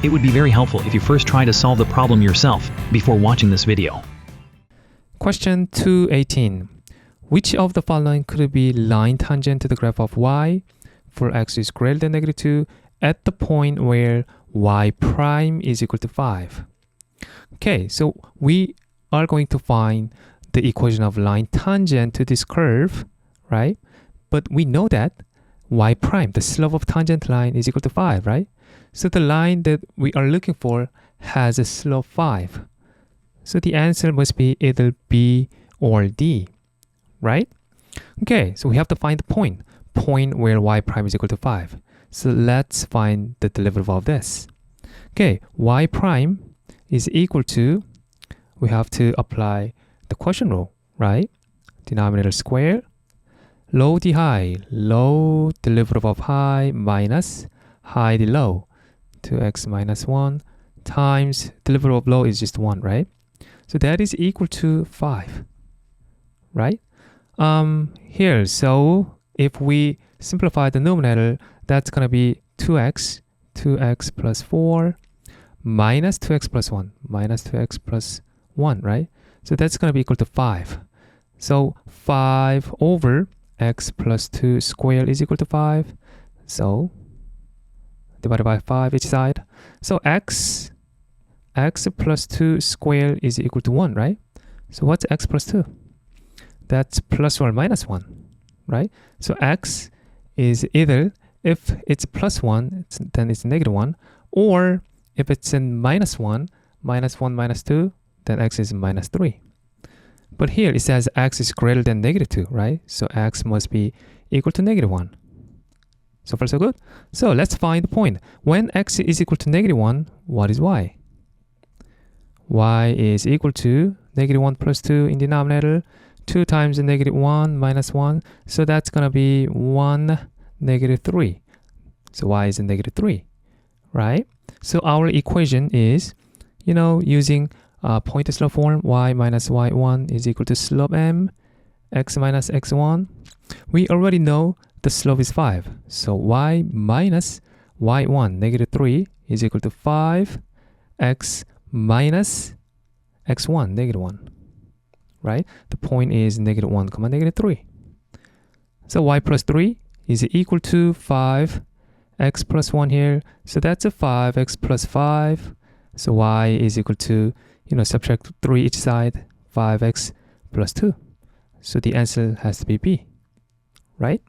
It would be very helpful if you first try to solve the problem yourself before watching this video. Question 218. Which of the following could be line tangent to the graph of y for x is greater than negative 2 at the point where y prime is equal to 5? Okay, so we are going to find the equation of line tangent to this curve, right? But we know that y prime, the slope of tangent line, is equal to 5, right? So the line that we are looking for has a slope 5. So the answer must be either B or D, right? Okay, so we have to find the point where y prime is equal to 5. So let's find the derivative of this. Okay, y prime is equal to, we have to apply the quotient rule, right? Denominator square, low d high, low derivative of high minus high d low, 2x minus 1 times derivative of low is just 1, right? So that is equal to 5, right? Here, so if we simplify the numerator, that's going to be 2x plus 4 minus 2x plus 1, minus 2x plus 1, right? So that's going to be equal to 5. So 5 over x plus 2 squared is equal to 5. So divided by 5 each side. So x plus 2 squared is equal to 1, right? So what's x plus 2? That's plus or minus 1, right? So x is either, if it's plus 1, then it's negative 1, or if it's in minus 1, minus 1 minus 2, then x is minus 3. But here it says x is greater than negative 2, right? So x must be equal to negative 1. So far so good. So let's find the point. When x is equal to negative 1, what is y? Y is equal to negative 1 plus 2 in denominator, 2 times the negative 1 minus 1. So that's going to be 1 negative 3. So y is a negative 3, right? So our equation is, using point slope form, y minus y1 is equal to slope m, x minus x1. We already know the slope is 5. So y minus y1, negative 3, is equal to 5, x minus x1, negative 1, right? The point is negative 1, negative 3. So y plus 3 is equal to 5, x plus 1 here. So that's a 5x plus 5. So y is equal to, subtract 3 each side, 5x plus 2. So the answer has to be B, right?